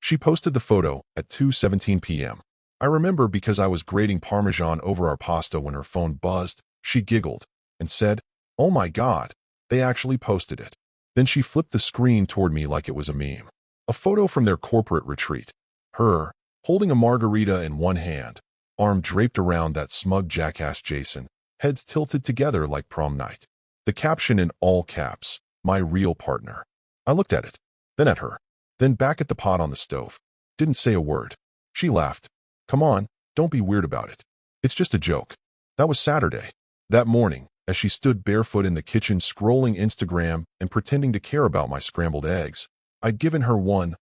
She posted the photo at 2:17 p.m. I remember because I was grating Parmesan over our pasta when her phone buzzed. She giggled and said, "Oh my God, they actually posted it." Then she flipped the screen toward me like it was a meme. A photo from their corporate retreat. Her, holding a margarita in one hand, arm draped around that smug jackass Jason, heads tilted together like prom night. The caption in all caps, "My real partner." I looked at it, then at her, then back at the pot on the stove. Didn't say a word. She laughed. "Come on, don't be weird about it. It's just a joke." That was Saturday. That morning, as she stood barefoot in the kitchen scrolling Instagram and pretending to care about my scrambled eggs, I'd given her one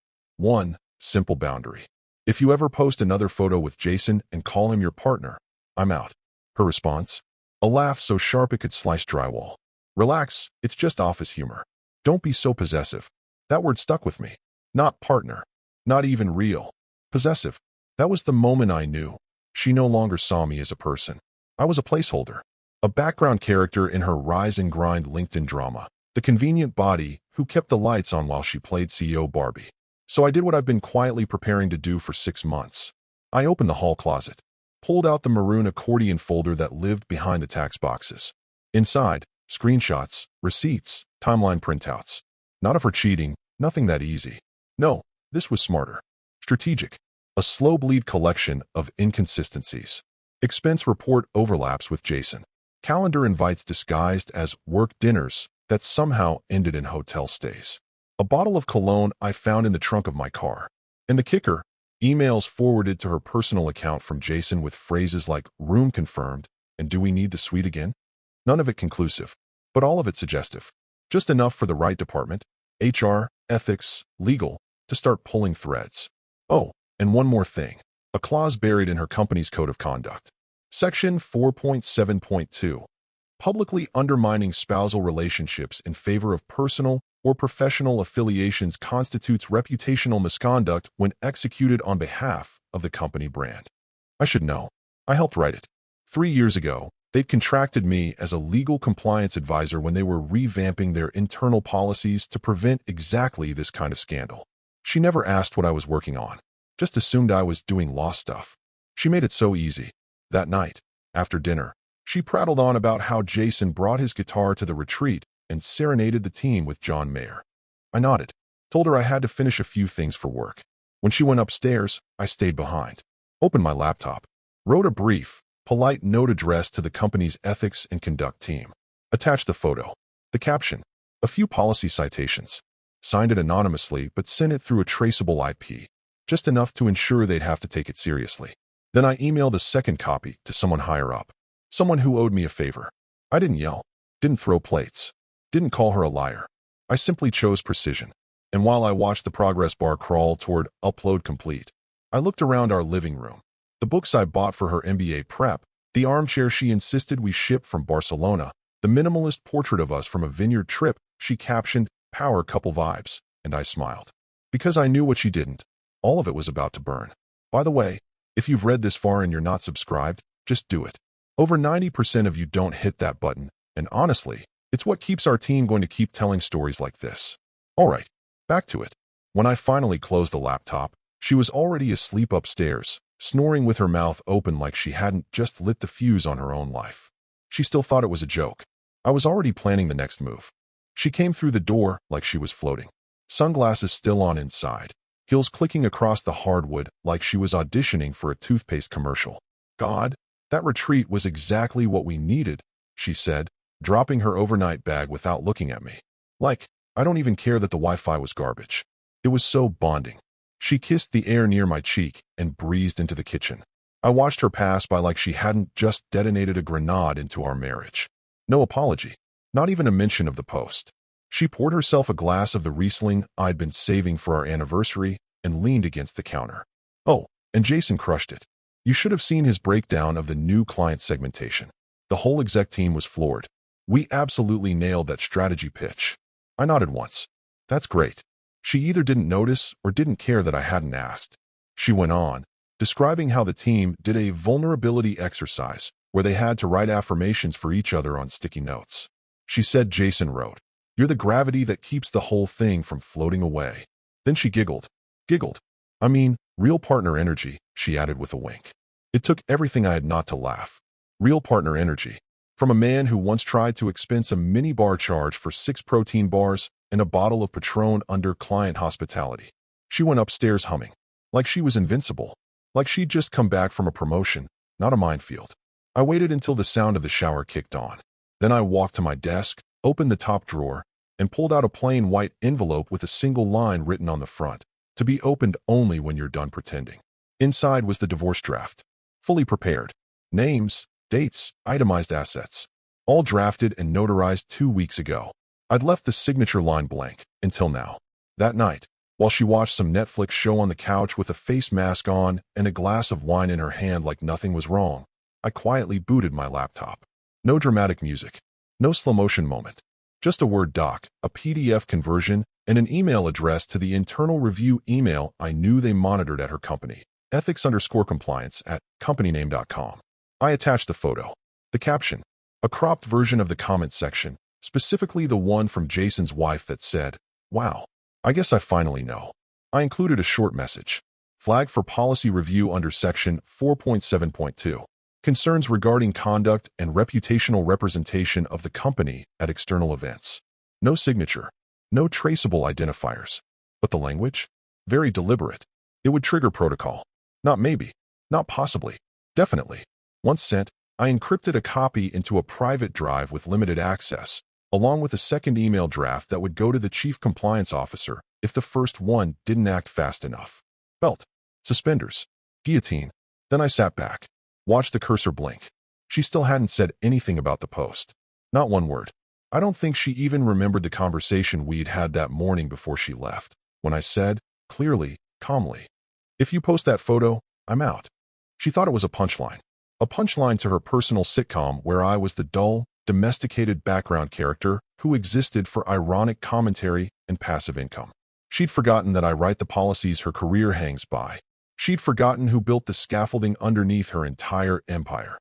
simple boundary. If you ever post another photo with Jason and call him your partner, I'm out. Her response? A laugh so sharp it could slice drywall. "Relax, it's just office humor. Don't be so possessive." That word stuck with me. Not partner. Not even real. Possessive. That was the moment I knew. She no longer saw me as a person. I was a placeholder. A background character in her rise and grind LinkedIn drama. The convenient body who kept the lights on while she played CEO Barbie. So I did what I've been quietly preparing to do for 6 months. I opened the hall closet. Pulled out the maroon accordion folder that lived behind the tax boxes. Inside, screenshots, receipts, timeline printouts. Not of her cheating, nothing that easy. No, this was smarter. Strategic. A slow bleed collection of inconsistencies. Expense report overlaps with Jason. Calendar invites disguised as work dinners that somehow ended in hotel stays. A bottle of cologne I found in the trunk of my car. And the kicker, emails forwarded to her personal account from Jason with phrases like "room confirmed" and "do we need the suite again?" None of it conclusive, but all of it suggestive. Just enough for the right department, HR, ethics, legal, to start pulling threads. Oh, and one more thing. A clause buried in her company's code of conduct. Section 4.7.2. Publicly undermining spousal relationships in favor of personal or professional affiliations constitutes reputational misconduct when executed on behalf of the company brand. I should know. I helped write it. 3 years ago, they'd contracted me as a legal compliance advisor when they were revamping their internal policies to prevent exactly this kind of scandal. She never asked what I was working on. Just assumed I was doing law stuff. She made it so easy. That night, after dinner, she prattled on about how Jason brought his guitar to the retreat and serenaded the team with John Mayer. I nodded, told her I had to finish a few things for work. When she went upstairs, I stayed behind. Opened my laptop. Wrote a brief, polite note addressed to the company's ethics and conduct team. Attached the photo. The caption. A few policy citations. Signed it anonymously but sent it through a traceable IP. Just enough to ensure they'd have to take it seriously. Then I emailed a second copy to someone higher up. Someone who owed me a favor. I didn't yell. Didn't throw plates. Didn't call her a liar. I simply chose precision. And while I watched the progress bar crawl toward upload complete, I looked around our living room. The books I bought for her MBA prep, the armchair she insisted we ship from Barcelona, the minimalist portrait of us from a vineyard trip she captioned "Power Couple Vibes," and I smiled. Because I knew what she didn't. All of it was about to burn. By the way, if you've read this far and you're not subscribed, just do it. Over 90% of you don't hit that button, and honestly, it's what keeps our team going to keep telling stories like this. All right, back to it. When I finally closed the laptop, she was already asleep upstairs, snoring with her mouth open like she hadn't just lit the fuse on her own life. She still thought it was a joke. I was already planning the next move. She came through the door like she was floating. Sunglasses still on inside. Heels clicking across the hardwood like she was auditioning for a toothpaste commercial. God, that retreat was exactly what we needed, she said, dropping her overnight bag without looking at me. Like, I don't even care that the Wi-Fi was garbage. It was so bonding. She kissed the air near my cheek and breezed into the kitchen. I watched her pass by like she hadn't just detonated a grenade into our marriage. No apology. Not even a mention of the post. She poured herself a glass of the Riesling I'd been saving for our anniversary and leaned against the counter. Oh, and Jason crushed it. You should have seen his breakdown of the new client segmentation. The whole exec team was floored. We absolutely nailed that strategy pitch. I nodded once. That's great. She either didn't notice or didn't care that I hadn't asked. She went on, describing how the team did a vulnerability exercise where they had to write affirmations for each other on sticky notes. She said Jason wrote, "You're the gravity that keeps the whole thing from floating away." Then she giggled. Giggled. I mean, real partner energy, she added with a wink. It took everything I had not to laugh. Real partner energy. From a man who once tried to expense a mini bar charge for 6 protein bars and a bottle of Patron under client hospitality. She went upstairs humming, like she was invincible, like she'd just come back from a promotion, not a minefield. I waited until the sound of the shower kicked on. Then I walked to my desk, opened the top drawer, and pulled out a plain white envelope with a single line written on the front, to be opened only when you're done pretending. Inside was the divorce draft, fully prepared. Names, dates, itemized assets, all drafted and notarized 2 weeks ago. I'd left the signature line blank, until now. That night, while she watched some Netflix show on the couch with a face mask on and a glass of wine in her hand like nothing was wrong, I quietly booted my laptop. No dramatic music, no slow-motion moment. Just a Word doc, a PDF conversion, and an email address to the internal review email I knew they monitored at her company, ethics_compliance@companyname.com. I attached the photo. The caption, a cropped version of the comment section, specifically the one from Jason's wife that said, "Wow, I guess I finally know." I included a short message. Flag for policy review under section 4.7.2. Concerns regarding conduct and reputational representation of the company at external events. No signature. No traceable identifiers. But the language? Very deliberate. It would trigger protocol. Not maybe. Not possibly. Definitely. Once sent, I encrypted a copy into a private drive with limited access, along with a second email draft that would go to the chief compliance officer if the first one didn't act fast enough. Belt. Suspenders. Guillotine. Then I sat back. Watched the cursor blink. She still hadn't said anything about the post. Not one word. I don't think she even remembered the conversation we'd had that morning before she left, when I said, clearly, calmly, "If you post that photo, I'm out." She thought it was a punchline. A punchline to her personal sitcom where I was the dull, domesticated background character who existed for ironic commentary and passive income. She'd forgotten that I write the policies her career hangs by. She'd forgotten who built the scaffolding underneath her entire empire.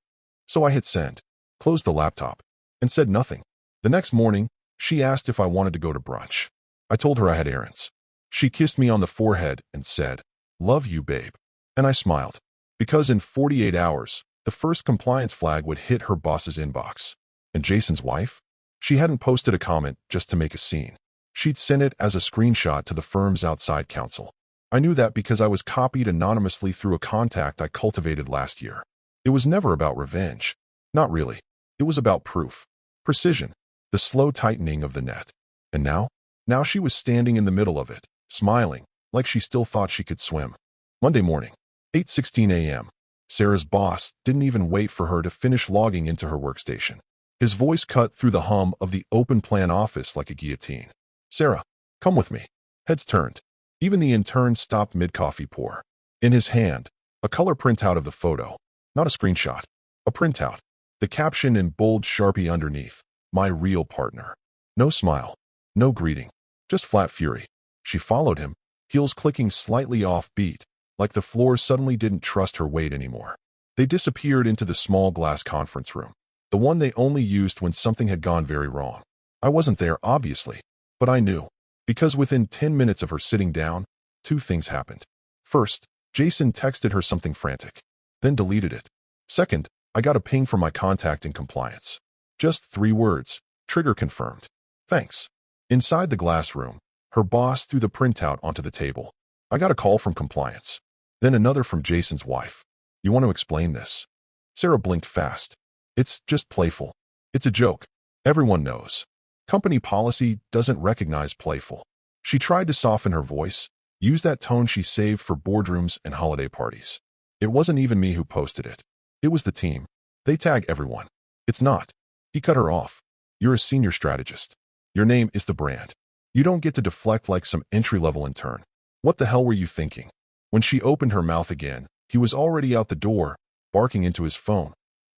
So I hit send, closed the laptop, and said nothing. The next morning, she asked if I wanted to go to brunch. I told her I had errands. She kissed me on the forehead and said, "Love you, babe." And I smiled, because in 48 hours, the first compliance flag would hit her boss's inbox. And Jason's wife? She hadn't posted a comment just to make a scene. She'd sent it as a screenshot to the firm's outside counsel. I knew that because I was copied anonymously through a contact I cultivated last year. It was never about revenge. Not really. It was about proof. Precision. The slow tightening of the net. And now? Now she was standing in the middle of it, smiling, like she still thought she could swim. Monday morning, 8:16 a.m. Sarah's boss didn't even wait for her to finish logging into her workstation. His voice cut through the hum of the open plan office like a guillotine. "Sarah, come with me." Heads turned. Even the intern stopped mid-coffee pour. In his hand, a color printout of the photo. Not a screenshot. A printout. The caption in bold Sharpie underneath. "My real partner." No smile. No greeting. Just flat fury. She followed him, heels clicking slightly off beat, like the floor suddenly didn't trust her weight anymore. They disappeared into the small glass conference room. The one they only used when something had gone very wrong. I wasn't there, obviously, but I knew. Because within 10 minutes of her sitting down, 2 things happened. First, Jason texted her something frantic, then deleted it. Second, I got a ping from my contact in compliance. Just 3 words. Trigger confirmed. Thanks. Inside the glass room, her boss threw the printout onto the table. I got a call from compliance. Then another from Jason's wife. "You want to explain this?" Sarah blinked fast. "It's just playful. It's a joke. Everyone knows. Company policy doesn't recognize playful." She tried to soften her voice, use that tone she saved for boardrooms and holiday parties. "It wasn't even me who posted it. It was the team. They tag everyone." "It's not." He cut her off. "You're a senior strategist. Your name is the brand. You don't get to deflect like some entry-level intern. What the hell were you thinking?" When she opened her mouth again, he was already out the door, barking into his phone.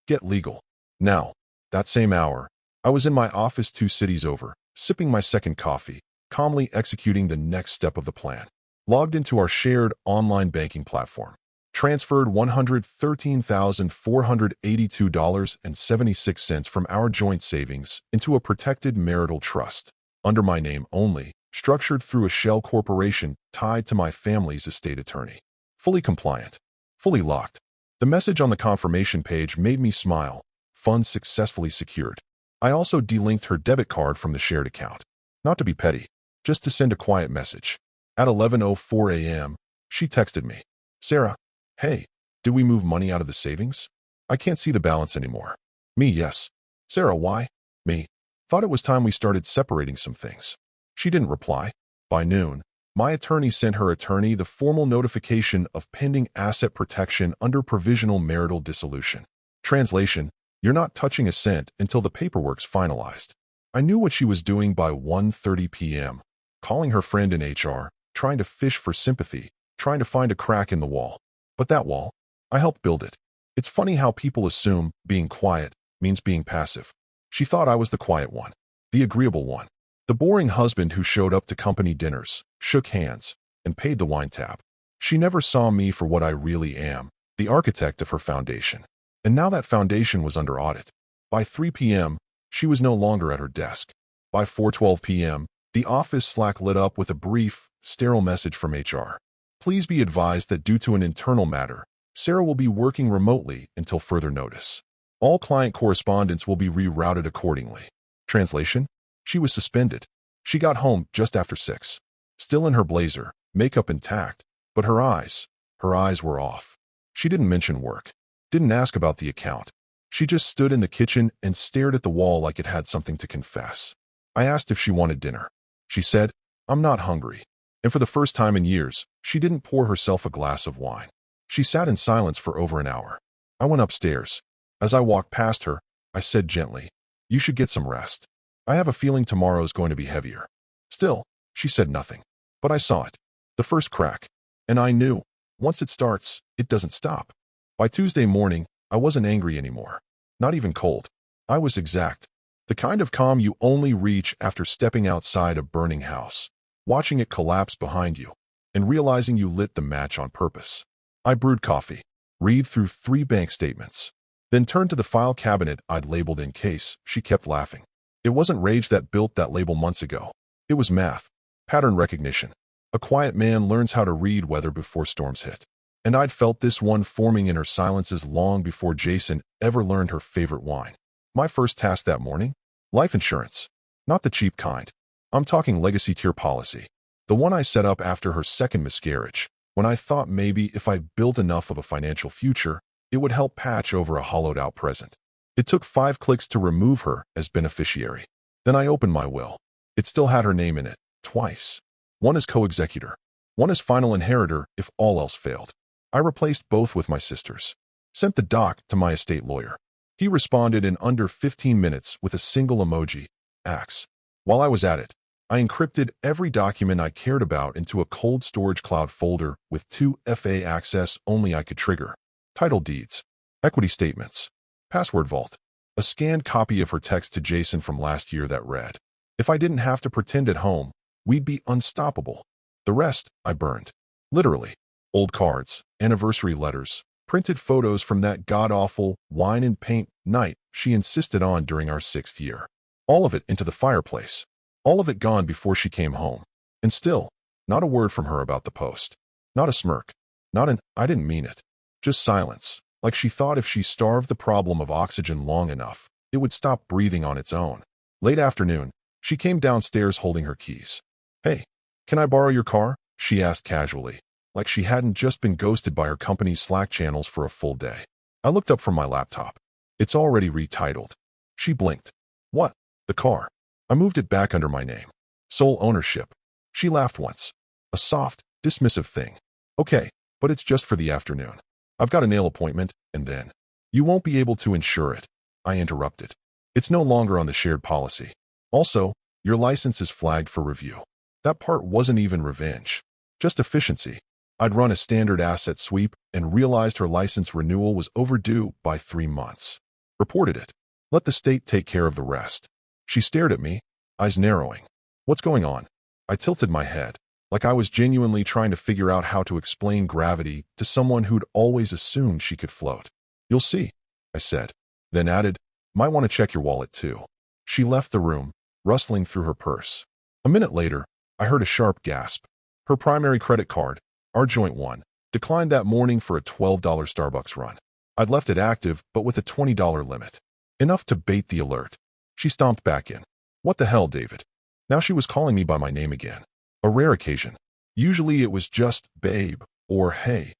"Get legal. Now." That same hour, I was in my office 2 cities over, sipping my second coffee, calmly executing the next step of the plan. Logged into our shared online banking platform. Transferred $113,482.76 from our joint savings into a protected marital trust, under my name only, structured through a shell corporation tied to my family's estate attorney. Fully compliant. Fully locked. The message on the confirmation page made me smile. Funds successfully secured. I also delinked her debit card from the shared account. Not to be petty, just to send a quiet message. At 11:04 a.m., she texted me. Sarah, hey, did we move money out of the savings? I can't see the balance anymore. Me, yes. Sarah, why? Me. Thought it was time we started separating some things. She didn't reply. By noon, my attorney sent her attorney the formal notification of pending asset protection under provisional marital dissolution. Translation, you're not touching a cent until the paperwork's finalized. I knew what she was doing by 1:30 p.m., calling her friend in HR, trying to fish for sympathy, trying to find a crack in the wall. But that wall, I helped build it. It's funny how people assume being quiet means being passive. She thought I was the quiet one, the agreeable one, the boring husband who showed up to company dinners, shook hands, and paid the wine tab. She never saw me for what I really am, the architect of her foundation. And now that foundation was under audit. By 3 p.m., she was no longer at her desk. By 4:12 p.m., the office Slack lit up with a brief, sterile message from HR. Please be advised that due to an internal matter, Sarah will be working remotely until further notice. All client correspondence will be rerouted accordingly. Translation? She was suspended. She got home just after 6. Still in her blazer, makeup intact, but her eyes were off. She didn't mention work. Didn't ask about the account. She just stood in the kitchen and stared at the wall like it had something to confess. I asked if she wanted dinner. She said, I'm not hungry. And for the first time in years, she didn't pour herself a glass of wine. She sat in silence for over an hour. I went upstairs. As I walked past her, I said gently, you should get some rest. I have a feeling tomorrow's going to be heavier. Still, she said nothing. But I saw it. The first crack. And I knew, once it starts, it doesn't stop. By Tuesday morning, I wasn't angry anymore. Not even cold. I was exact. The kind of calm you only reach after stepping outside a burning house, watching it collapse behind you, and realizing you lit the match on purpose. I brewed coffee, read through 3 bank statements, then turned to the file cabinet I'd labeled in case. She kept laughing. It wasn't rage that built that label months ago. It was math. Pattern recognition. A quiet man learns how to read weather before storms hit. And I'd felt this one forming in her silences long before Jason ever learned her favorite wine. My first task that morning? Life insurance. Not the cheap kind. I'm talking legacy tier policy. The one I set up after her second miscarriage, when I thought maybe if I built enough of a financial future, it would help patch over a hollowed-out present. It took 5 clicks to remove her as beneficiary. Then I opened my will. It still had her name in it, twice. One as co-executor, one as final inheritor if all else failed. I replaced both with my sister's. Sent the doc to my estate lawyer. He responded in under 15 minutes with a single emoji, Axe. While I was at it, I encrypted every document I cared about into a cold storage cloud folder with 2 FA access only I could trigger. Title deeds, equity statements, password vault, a scanned copy of her text to Jason from last year that read, if I didn't have to pretend at home, we'd be unstoppable. The rest, I burned. Literally. Old cards, anniversary letters, printed photos from that god-awful wine and paint night she insisted on during our 6th year. All of it into the fireplace. All of it gone before she came home. And still, not a word from her about the post. Not a smirk. Not an, I didn't mean it. Just silence, like she thought if she starved the problem of oxygen long enough, it would stop breathing on its own. Late afternoon, she came downstairs holding her keys. Hey, can I borrow your car? She asked casually, like she hadn't just been ghosted by her company's Slack channels for a full day. I looked up from my laptop. It's already retitled. She blinked. What? The car. I moved it back under my name. Sole ownership. She laughed once. A soft, dismissive thing. Okay, but it's just for the afternoon. I've got a nail appointment, and then. You won't be able to insure it. I interrupted. It's no longer on the shared policy. Also, your license is flagged for review. That part wasn't even revenge. Just efficiency. I'd run a standard asset sweep and realized her license renewal was overdue by 3 months. Reported it. Let the state take care of the rest. She stared at me, eyes narrowing. What's going on? I tilted my head, like I was genuinely trying to figure out how to explain gravity to someone who'd always assumed she could float. You'll see, I said, then added, might want to check your wallet too. She left the room, rustling through her purse. A minute later, I heard a sharp gasp. Her primary credit card, our joint one, declined that morning for a $12 Starbucks run. I'd left it active, but with a $20 limit. Enough to bait the alert. She stomped back in. What the hell, David? Now she was calling me by my name again. A rare occasion. Usually it was just babe, or hey,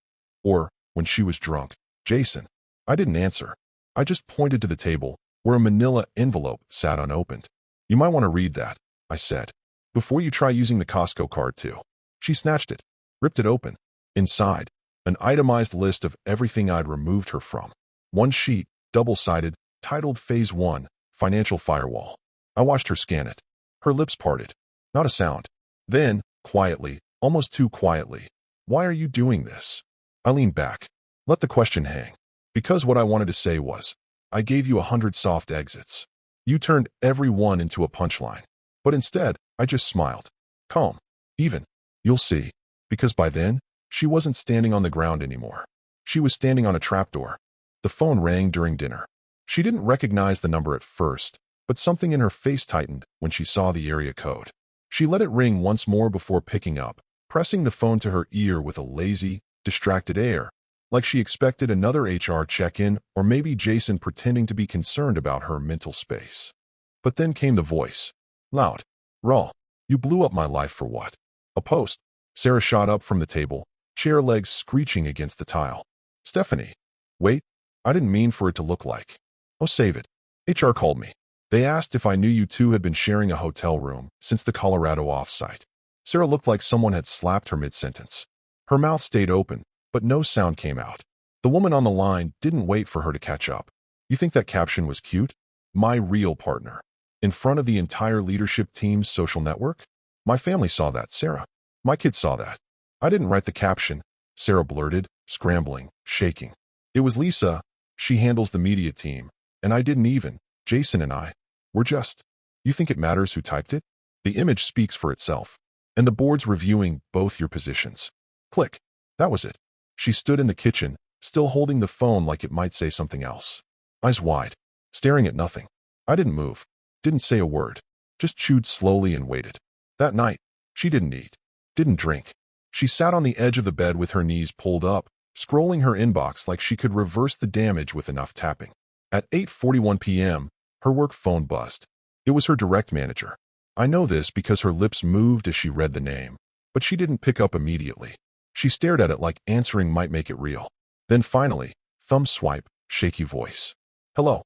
or, when she was drunk, Jason. I didn't answer. I just pointed to the table, where a manila envelope sat unopened. You might want to read that, I said, before you try using the Costco card too. She snatched it, ripped it open. Inside, an itemized list of everything I'd removed her from. One sheet, double-sided, titled Phase 1, Financial Firewall. I watched her scan it. Her lips parted. Not a sound. Then, quietly, almost too quietly, "Why are you doing this?" I leaned back. Let the question hang. Because what I wanted to say was, I gave you 100 soft exits. You turned every one into a punchline. But instead, I just smiled. Calm. Even. You'll see. Because by then, she wasn't standing on the ground anymore. She was standing on a trapdoor. The phone rang during dinner. She didn't recognize the number at first, but something in her face tightened when she saw the area code. She let it ring once more before picking up, pressing the phone to her ear with a lazy, distracted air, like she expected another HR check-in or maybe Jason pretending to be concerned about her mental space. But then came the voice. Loud. Raw. You blew up my life for what? A post. Sarah shot up from the table, chair legs screeching against the tile. Stephanie. Wait. I didn't mean for it to look like. Oh, save it. HR called me. They asked if I knew you two had been sharing a hotel room since the Colorado offsite. Sarah looked like someone had slapped her mid-sentence. Her mouth stayed open, but no sound came out. The woman on the line didn't wait for her to catch up. You think that caption was cute? My real partner. In front of the entire leadership team's social network? My family saw that, Sarah. My kids saw that. I didn't write the caption, Sarah blurted, scrambling, shaking. It was Lisa. She handles the media team. And I didn't even. Jason and I. We're just. You think it matters who typed it? The image speaks for itself. And the board's reviewing both your positions. Click. That was it. She stood in the kitchen, still holding the phone like it might say something else. Eyes wide, staring at nothing. I didn't move. Didn't say a word. Just chewed slowly and waited. That night, she didn't eat. Didn't drink. She sat on the edge of the bed with her knees pulled up, scrolling her inbox like she could reverse the damage with enough tapping. At 8:41 p.m., her work phone buzzed. It was her direct manager. I know this because her lips moved as she read the name, but she didn't pick up immediately. She stared at it like answering might make it real. Then finally, thumb swipe, shaky voice. Hello.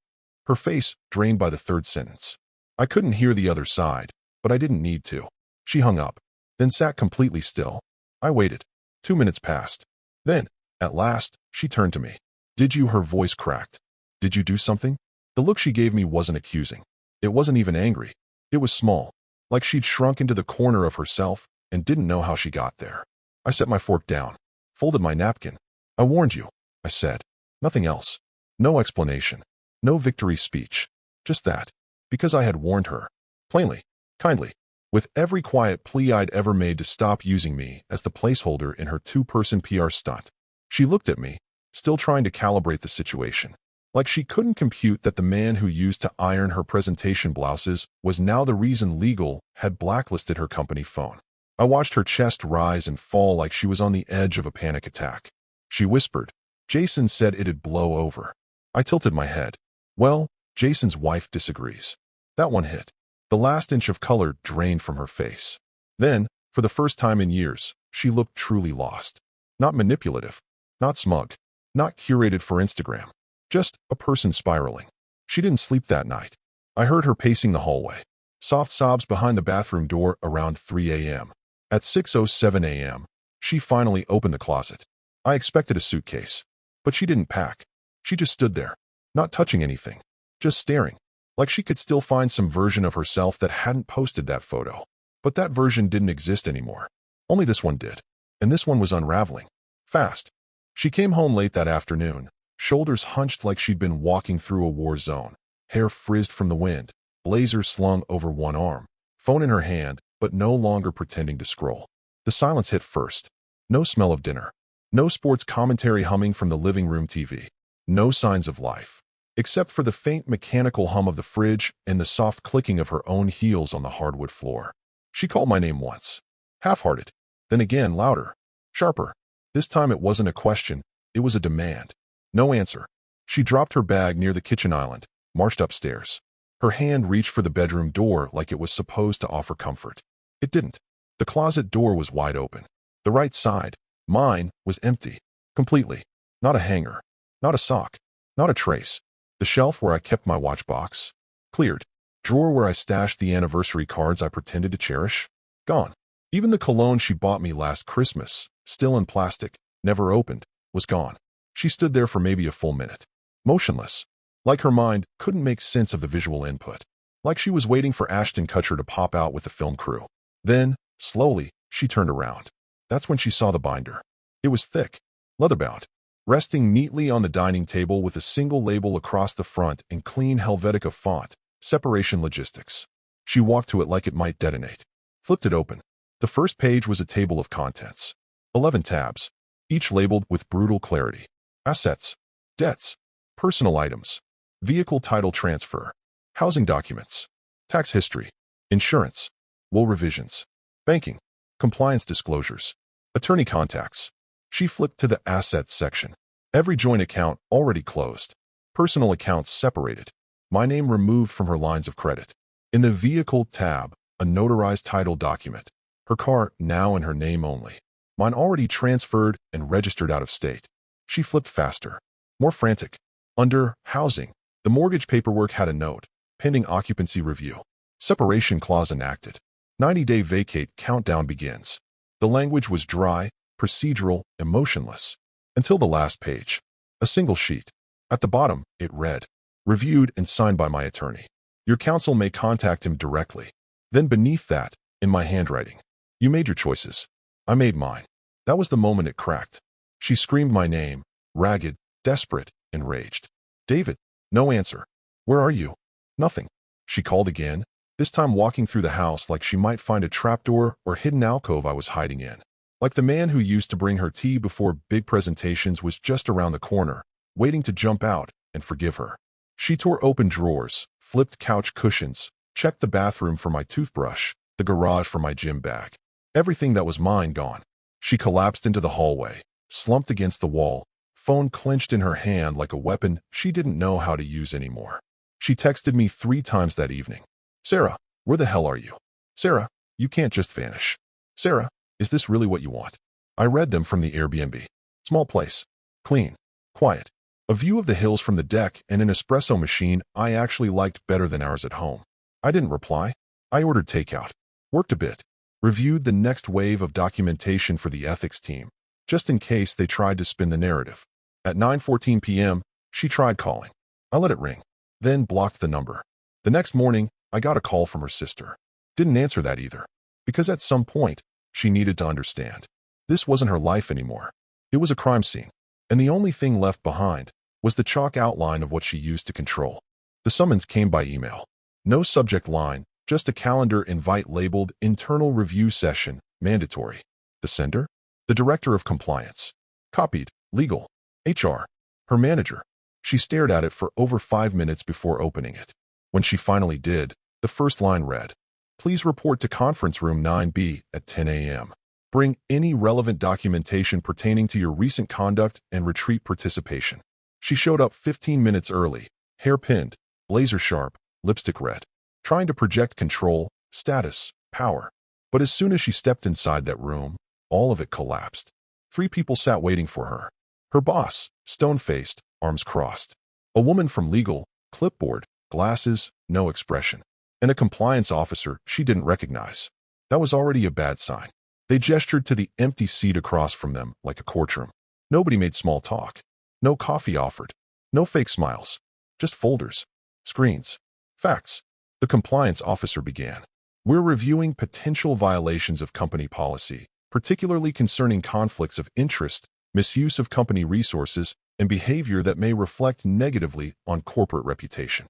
Her face drained by the third sentence. I couldn't hear the other side, but I didn't need to. She hung up, then sat completely still. I waited. 2 minutes passed. Then, at last, she turned to me. Did you? Her voice cracked. Did you do something? The look she gave me wasn't accusing. It wasn't even angry. It was small, like she'd shrunk into the corner of herself and didn't know how she got there. I set my fork down, folded my napkin. I warned you, I said. Nothing else. No explanation. No victory speech. Just that. Because I had warned her. Plainly. Kindly. With every quiet plea I'd ever made to stop using me as the placeholder in her two-person PR stunt. She looked at me, still trying to calibrate the situation. Like she couldn't compute that the man who used to iron her presentation blouses was now the reason legal had blacklisted her company phone. I watched her chest rise and fall like she was on the edge of a panic attack. She whispered, Jason said it'd blow over. I tilted my head. Well, Jason's wife disagrees. That one hit. The last inch of color drained from her face. Then, for the first time in years, she looked truly lost. Not manipulative. Not smug. Not curated for Instagram. Just a person spiraling. She didn't sleep that night. I heard her pacing the hallway. Soft sobs behind the bathroom door around 3 a.m. At 6:07 a.m., she finally opened the closet. I expected a suitcase. But she didn't pack. She just stood there, not touching anything, just staring, like she could still find some version of herself that hadn't posted that photo. But that version didn't exist anymore. Only this one did. And this one was unraveling. Fast. She came home late that afternoon, shoulders hunched like she'd been walking through a war zone, hair frizzed from the wind, blazer slung over one arm, phone in her hand, but no longer pretending to scroll. The silence hit first. No smell of dinner. No sports commentary humming from the living room TV. No signs of life, except for the faint mechanical hum of the fridge and the soft clicking of her own heels on the hardwood floor. She called my name once. Half-hearted. Then again, louder. Sharper. This time it wasn't a question, it was a demand. No answer. She dropped her bag near the kitchen island, marched upstairs. Her hand reached for the bedroom door like it was supposed to offer comfort. It didn't. The closet door was wide open. The right side, mine, was empty. Completely. Not a hanger. Not a sock. Not a trace. The shelf where I kept my watch box? Cleared. Drawer where I stashed the anniversary cards I pretended to cherish? Gone. Even the cologne she bought me last Christmas, still in plastic, never opened, was gone. She stood there for maybe a full minute. Motionless. Like her mind couldn't make sense of the visual input. Like she was waiting for Ashton Kutcher to pop out with the film crew. Then, slowly, she turned around. That's when she saw the binder. It was thick, leather-bound, resting neatly on the dining table with a single label across the front in clean Helvetica font, Separation Logistics. She walked to it like it might detonate. Flipped it open. The first page was a table of contents. 11 tabs, each labeled with brutal clarity. Assets, debts, personal items, vehicle title transfer, housing documents, tax history, insurance, will revisions, banking, compliance disclosures, attorney contacts. She flipped to the assets section. Every joint account already closed. Personal accounts separated. My name removed from her lines of credit. In the vehicle tab, a notarized title document. Her car now in her name only. Mine already transferred and registered out of state. She flipped faster. More frantic. Under housing, the mortgage paperwork had a note. Pending occupancy review. Separation clause enacted. 90-day vacate countdown begins. The language was dry, procedural, emotionless. Until the last page. A single sheet. At the bottom, it read, reviewed and signed by my attorney. Your counsel may contact him directly. Then beneath that, in my handwriting, you made your choices. I made mine. That was the moment it cracked. She screamed my name, ragged, desperate, enraged. David. No answer. Where are you? Nothing. She called again, this time walking through the house like she might find a trapdoor or hidden alcove I was hiding in. Like the man who used to bring her tea before big presentations was just around the corner, waiting to jump out and forgive her. She tore open drawers, flipped couch cushions, checked the bathroom for my toothbrush, the garage for my gym bag. Everything that was mine gone. She collapsed into the hallway, slumped against the wall, phone clenched in her hand like a weapon she didn't know how to use anymore. She texted me 3 times that evening. Sarah, where the hell are you? Sarah, you can't just vanish. Sarah, is this really what you want? I read them from the Airbnb. Small place. Clean. Quiet. A view of the hills from the deck and an espresso machine I actually liked better than ours at home. I didn't reply. I ordered takeout. Worked a bit. Reviewed the next wave of documentation for the ethics team, just in case they tried to spin the narrative. At 9:14 p.m., she tried calling. I let it ring, then blocked the number. The next morning, I got a call from her sister. Didn't answer that either, because at some point, she needed to understand. This wasn't her life anymore. It was a crime scene, and the only thing left behind was the chalk outline of what she used to control. The summons came by email. No subject line, just a calendar invite labeled Internal Review Session, Mandatory. The sender? The Director of Compliance. Copied, Legal, HR, her manager. She stared at it for over 5 minutes before opening it. When she finally did, the first line read, please report to conference room 9B at 10 a.m. Bring any relevant documentation pertaining to your recent conduct and retreat participation. She showed up 15 minutes early, hair pinned, blazer sharp, lipstick red, trying to project control, status, power. But as soon as she stepped inside that room, all of it collapsed. 3 people sat waiting for her. Her boss, stone-faced, arms crossed. A woman from legal, clipboard, glasses, no expression. And a compliance officer she didn't recognize. That was already a bad sign. They gestured to the empty seat across from them like a courtroom. Nobody made small talk. No coffee offered. No fake smiles. Just folders. Screens. Facts. The compliance officer began. We're reviewing potential violations of company policy, particularly concerning conflicts of interest, misuse of company resources, and behavior that may reflect negatively on corporate reputation.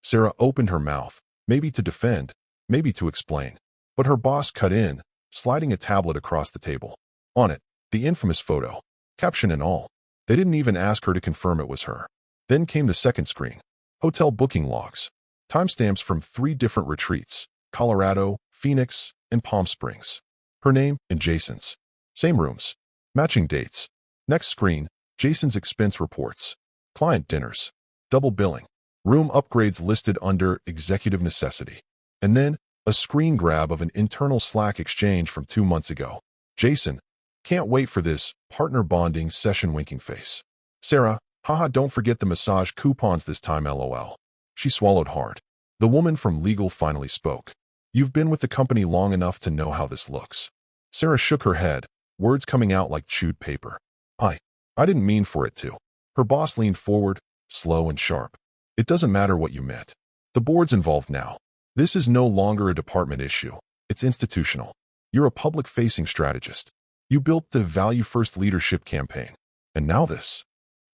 Sarah opened her mouth, maybe to defend, maybe to explain. But her boss cut in, sliding a tablet across the table. On it, the infamous photo, caption and all. They didn't even ask her to confirm it was her. Then came the second screen. Hotel booking logs. Timestamps from 3 different retreats, Colorado, Phoenix, and Palm Springs. Her name and Jason's. Same rooms. Matching dates. Next screen, Jason's expense reports. Client dinners. Double billing. Room upgrades listed under executive necessity. And then, a screen grab of an internal Slack exchange from 2 months ago. Jason, can't wait for this, partner bonding session winking face. Sarah, haha, don't forget the massage coupons this time, lol. She swallowed hard. The woman from legal finally spoke. You've been with the company long enough to know how this looks. Sarah shook her head, words coming out like chewed paper. I didn't mean for it to. Her boss leaned forward, slow and sharp. It doesn't matter what you meant. The board's involved now. This is no longer a department issue. It's institutional. You're a public-facing strategist. You built the value-first leadership campaign. And now this.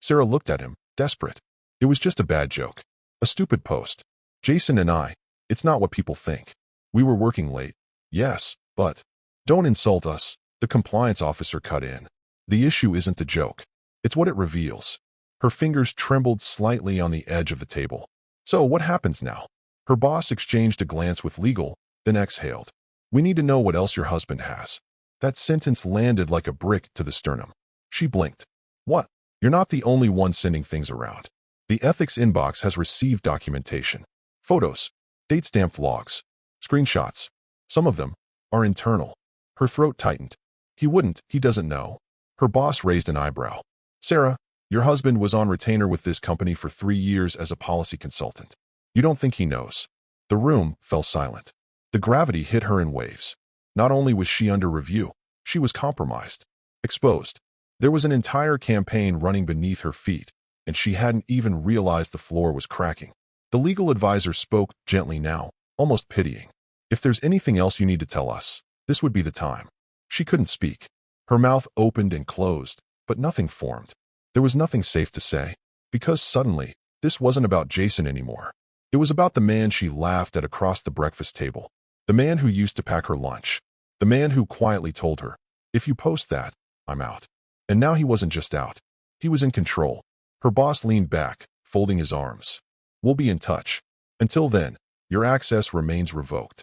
Sarah looked at him, desperate. It was just a bad joke. A stupid post. Jason and I, it's not what people think. We were working late. Yes, but don't insult us, the compliance officer cut in. The issue isn't the joke. It's what it reveals. Her fingers trembled slightly on the edge of the table. So what happens now? Her boss exchanged a glance with legal, then exhaled. We need to know what else your husband has. That sentence landed like a brick to the sternum. She blinked. What? You're not the only one sending things around. The ethics inbox has received documentation. Photos, date-stamped logs, screenshots. Some of them are internal. Her throat tightened. He doesn't know. Her boss raised an eyebrow. Sarah, your husband was on retainer with this company for 3 years as a policy consultant. You don't think he knows? The room fell silent. The gravity hit her in waves. Not only was she under review, she was compromised, exposed. There was an entire campaign running beneath her feet, and she hadn't even realized the floor was cracking. The legal advisor spoke gently now, almost pitying. If there's anything else you need to tell us, this would be the time. She couldn't speak. Her mouth opened and closed, but nothing formed. There was nothing safe to say, because suddenly, this wasn't about Jason anymore. It was about the man she laughed at across the breakfast table. The man who used to pack her lunch. The man who quietly told her, if you post that, I'm out. And now he wasn't just out. He was in control. Her boss leaned back, folding his arms. We'll be in touch. Until then, your access remains revoked.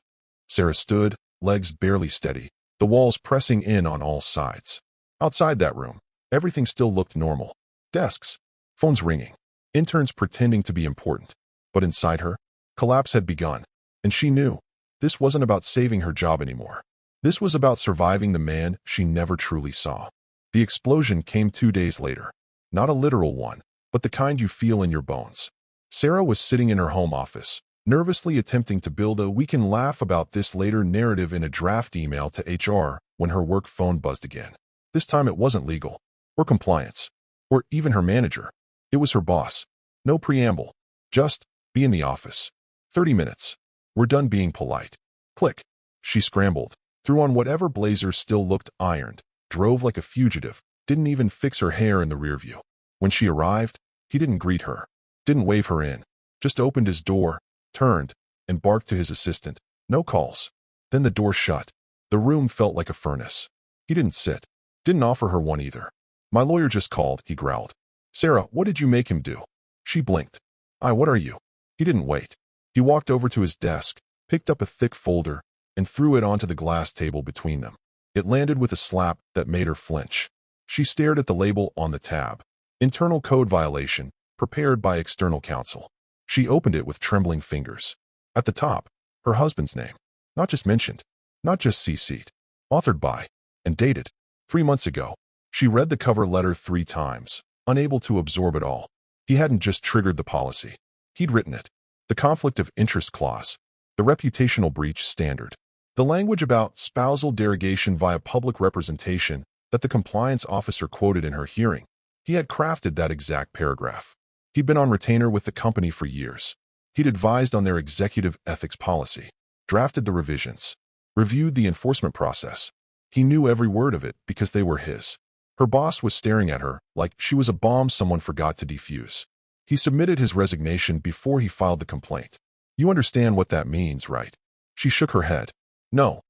Sarah stood, legs barely steady, the walls pressing in on all sides. Outside that room, everything still looked normal. Desks, phones ringing, interns pretending to be important. But inside her, collapse had begun, and she knew this wasn't about saving her job anymore. This was about surviving the man she never truly saw. The explosion came 2 days later. Not a literal one, but the kind you feel in your bones. Sarah was sitting in her home office, nervously attempting to build a "we can laugh about this later" narrative in a draft email to HR when her work phone buzzed again. This time it wasn't legal, or compliance, or even her manager. It was her boss. No preamble. Just, be in the office. 30 minutes. We're done being polite. Click. She scrambled, threw on whatever blazer still looked ironed, drove like a fugitive, didn't even fix her hair in the rear view. When she arrived, he didn't greet her, didn't wave her in, just opened his door, turned, and barked to his assistant. No calls. Then the door shut. The room felt like a furnace. He didn't sit. Didn't offer her one either. My lawyer just called, he growled. Sarah, what did you make him do? She blinked. What are you? He didn't wait. He walked over to his desk, picked up a thick folder, and threw it onto the glass table between them. It landed with a slap that made her flinch. She stared at the label on the tab. Internal code violation, prepared by external counsel. She opened it with trembling fingers. At the top, her husband's name. Not just mentioned. Not just CC'd. Authored by. And dated. 3 months ago. She read the cover letter 3 times, unable to absorb it all. He hadn't just triggered the policy. He'd written it. The conflict of interest clause. The reputational breach standard. The language about spousal derogation via public representation that the compliance officer quoted in her hearing. He had crafted that exact paragraph. He'd been on retainer with the company for years. He'd advised on their executive ethics policy, drafted the revisions, reviewed the enforcement process. He knew every word of it because they were his. Her boss was staring at her like she was a bomb someone forgot to defuse. He submitted his resignation before he filed the complaint. You understand what that means, right? She shook her head. No,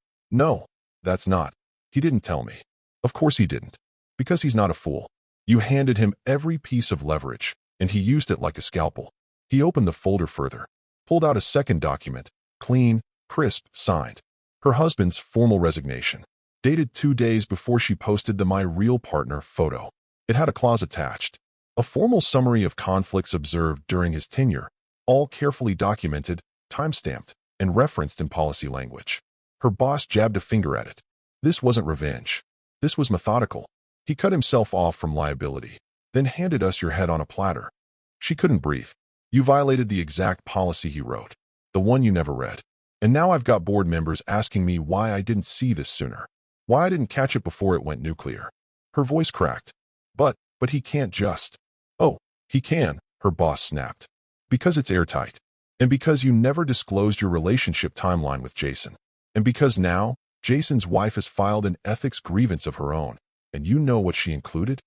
that's not. He didn't tell me. Of course he didn't. Because he's not a fool. You handed him every piece of leverage, and he used it like a scalpel. He opened the folder further, pulled out a second document, clean, crisp, signed. Her husband's formal resignation. dated 2 days before she posted the My Real Partner photo. It had a clause attached, a formal summary of conflicts observed during his tenure, all carefully documented, time-stamped, and referenced in policy language. Her boss jabbed a finger at it. This wasn't revenge. This was methodical. He cut himself off from liability, then handed us your head on a platter. She couldn't breathe. You violated the exact policy he wrote, the one you never read. And now I've got board members asking me why I didn't see this sooner, why I didn't catch it before it went nuclear. Her voice cracked. But he can't just. Oh, he can, her boss snapped. Because it's airtight. And because you never disclosed your relationship timeline with Jason. And because now, Jason's wife has filed an ethics grievance of her own. And you know what she included?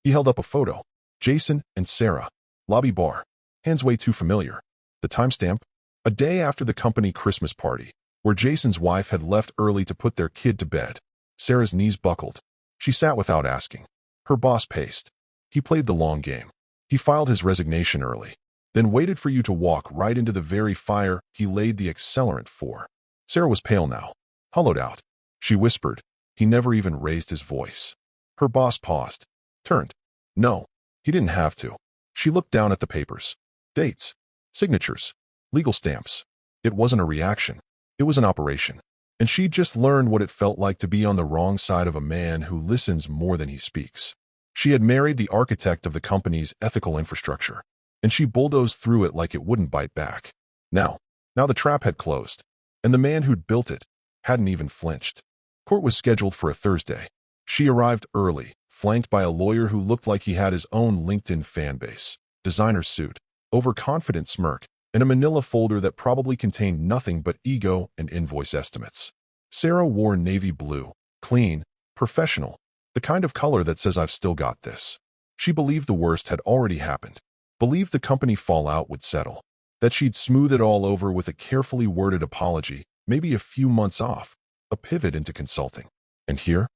He held up a photo. Jason and Sarah. Lobby bar. Hands way too familiar. The timestamp? A day after the company Christmas party, where Jason's wife had left early to put their kid to bed. Sarah's knees buckled. She sat without asking. Her boss paced. He played the long game. He filed his resignation early, then waited for you to walk right into the very fire he laid the accelerant for. Sarah was pale now, hollowed out. She whispered. He never even raised his voice. Her boss paused, turned. No, he didn't have to. She looked down at the papers. Dates, signatures, legal stamps. It wasn't a reaction. It was an operation. And she'd just learned what it felt like to be on the wrong side of a man who listens more than he speaks. She had married the architect of the company's ethical infrastructure, and she bulldozed through it like it wouldn't bite back. Now the trap had closed, and the man who'd built it hadn't even flinched. Court was scheduled for a Thursday. She arrived early, flanked by a lawyer who looked like he had his own LinkedIn fan base, designer suit, overconfident smirk, and a manila folder that probably contained nothing but ego and invoice estimates. Sarah wore navy blue, clean, professional, the kind of color that says I've still got this. She believed the worst had already happened, believed the company fallout would settle, that she'd smooth it all over with a carefully worded apology, maybe a few months off, a pivot into consulting. And here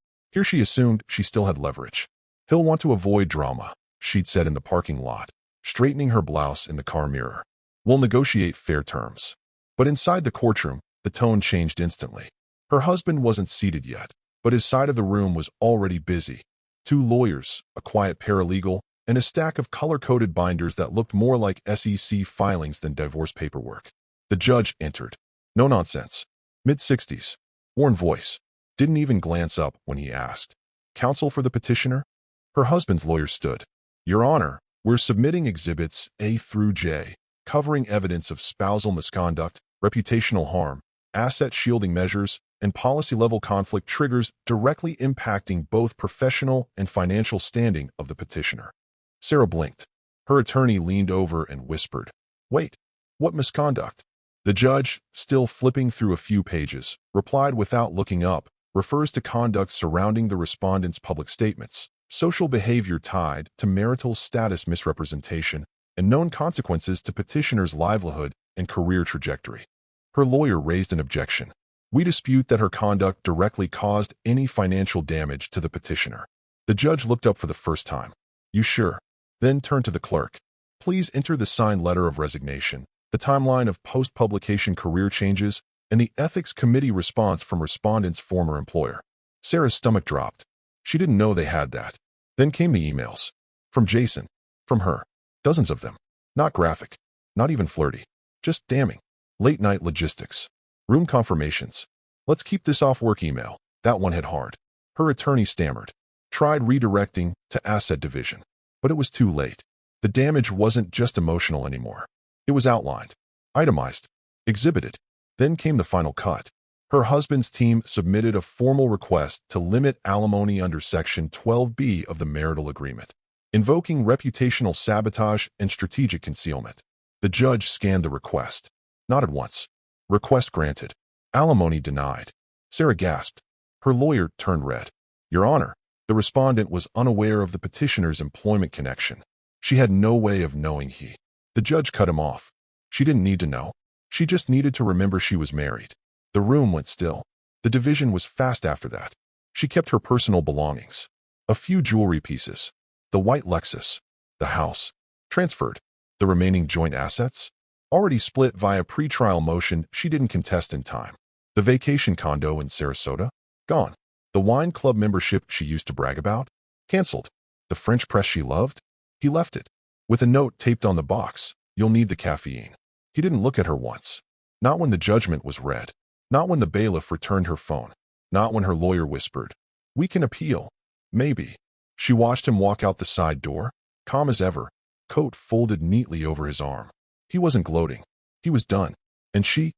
she assumed she still had leverage. He'll want to avoid drama, she'd said in the parking lot, straightening her blouse in the car mirror. We'll negotiate fair terms. But inside the courtroom, the tone changed instantly. Her husband wasn't seated yet, but his side of the room was already busy. 2 lawyers, a quiet paralegal, and a stack of color-coded binders that looked more like SEC filings than divorce paperwork. The judge entered. No nonsense. Mid-60s. Worn voice. Didn't even glance up when he asked. Counsel for the petitioner? Her husband's lawyer stood. Your Honor, we're submitting exhibits A through J, covering evidence of spousal misconduct, reputational harm, asset shielding measures, and policy-level conflict triggers directly impacting both professional and financial standing of the petitioner. Sarah blinked. Her attorney leaned over and whispered, Wait, what misconduct? The judge, still flipping through a few pages, replied without looking up, refers to conduct surrounding the respondent's public statements, social behavior tied to marital status misrepresentation, and known consequences to petitioner's livelihood and career trajectory. Her lawyer raised an objection. We dispute that her conduct directly caused any financial damage to the petitioner. The judge looked up for the first time. You sure? Then turned to the clerk. Please enter the signed letter of resignation, the timeline of post-publication career changes, and the ethics committee response from respondent's former employer. Sarah's stomach dropped. She didn't know they had that. Then came the emails. From Jason. From her. Dozens of them. Not graphic. Not even flirty. Just damning. Late-night logistics. Room confirmations. Let's keep this off work email. That one hit hard. Her attorney stammered. Tried redirecting to asset division. But it was too late. The damage wasn't just emotional anymore. It was outlined. Itemized. Exhibited. Then came the final cut. Her husband's team submitted a formal request to limit alimony under Section 12B of the marital agreement, invoking reputational sabotage and strategic concealment. The judge scanned the request. Nodded once. Request granted. Alimony denied. Sarah gasped. Her lawyer turned red. Your Honor, the respondent was unaware of the petitioner's employment connection. She had no way of knowing he. The judge cut him off. She didn't need to know. She just needed to remember she was married. The room went still. The division was fast after that. She kept her personal belongings. A few jewelry pieces. The white Lexus. The house. Transferred. The remaining joint assets? Already split via pretrial motion she didn't contest in time. The vacation condo in Sarasota? Gone. The wine club membership she used to brag about? Cancelled. The French press she loved? He left it. With a note taped on the box, "You'll need the caffeine." He didn't look at her once. Not when the judgment was read. Not when the bailiff returned her phone. Not when her lawyer whispered, "We can appeal." Maybe. She watched him walk out the side door, calm as ever, coat folded neatly over his arm. He wasn't gloating. He was done. And she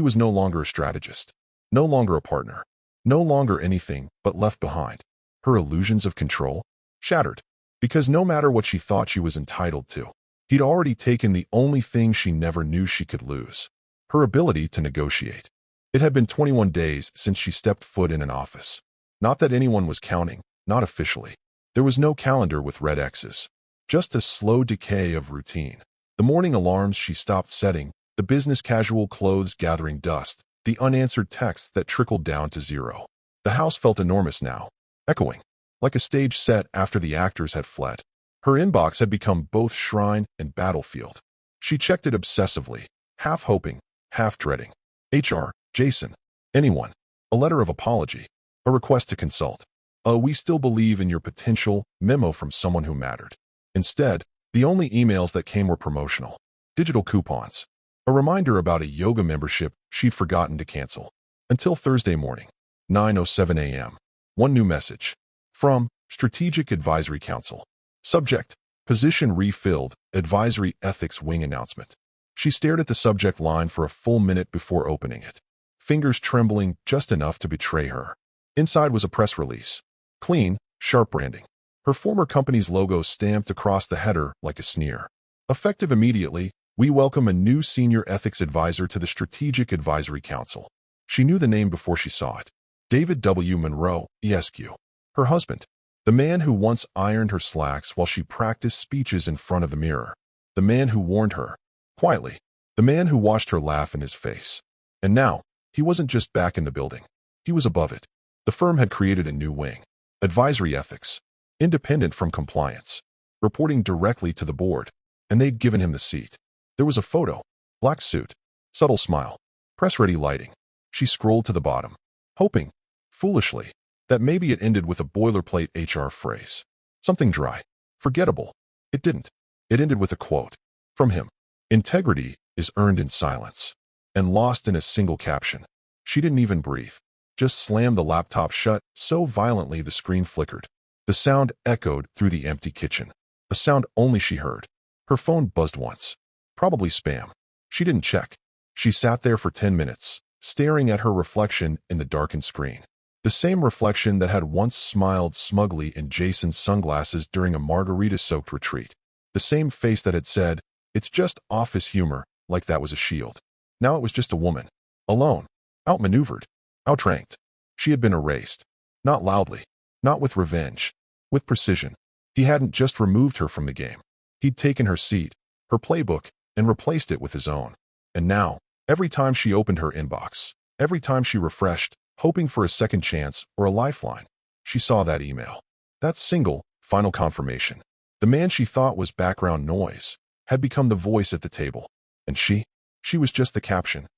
was no longer a strategist. No longer a partner. No longer anything but left behind. Her illusions of control shattered. Because no matter what she thought she was entitled to, he'd already taken the only thing she never knew she could lose: her ability to negotiate. It had been 21 days since she stepped foot in an office. Not that anyone was counting, not officially. There was no calendar with red X's. Just a slow decay of routine. The morning alarms she stopped setting, the business casual clothes gathering dust, the unanswered texts that trickled down to zero. The house felt enormous now, echoing, like a stage set after the actors had fled. Her inbox had become both shrine and battlefield. She checked it obsessively, half hoping, half dreading. HR, Jason, anyone, a letter of apology, a request to consult, "We still believe in your potential," memo from someone who mattered. Instead, the only emails that came were promotional, digital coupons, a reminder about a yoga membership she'd forgotten to cancel. Until Thursday morning, 9:07 a.m. One new message. From Strategic Advisory Council. Subject: Position refilled, Advisory Ethics Wing announcement. She stared at the subject line for a full minute before opening it, fingers trembling just enough to betray her. Inside was a press release. Clean, sharp branding. Her former company's logo stamped across the header like a sneer. Effective immediately, we welcome a new senior ethics advisor to the Strategic Advisory Council. She knew the name before she saw it. David W. Monroe, ESQ. Her husband. The man who once ironed her slacks while she practiced speeches in front of the mirror. The man who warned her. Quietly. The man who watched her laugh in his face. And now, he wasn't just back in the building. He was above it. The firm had created a new wing. Advisory ethics. Independent from compliance. Reporting directly to the board. And they'd given him the seat. There was a photo. Black suit. Subtle smile. Press-ready lighting. She scrolled to the bottom, hoping, foolishly, that maybe it ended with a boilerplate HR phrase. Something dry. Forgettable. It didn't. It ended with a quote. From him. "Integrity is earned in silence." And lost in a single caption. She didn't even breathe. Just slammed the laptop shut so violently the screen flickered. The sound echoed through the empty kitchen. A sound only she heard. Her phone buzzed once. Probably spam. She didn't check. She sat there for 10 minutes, staring at her reflection in the darkened screen. The same reflection that had once smiled smugly in Jason's sunglasses during a margarita-soaked retreat. The same face that had said, "It's just office humor," like that was a shield. Now it was just a woman. Alone. Outmaneuvered. Outranked. She had been erased. Not loudly. Not with revenge. With precision. He hadn't just removed her from the game. He'd taken her seat, her playbook, and replaced it with his own. And now, every time she opened her inbox, every time she refreshed, hoping for a second chance or a lifeline, she saw that email. That single, final confirmation. The man she thought was background noise had become the voice at the table. And she was just the caption.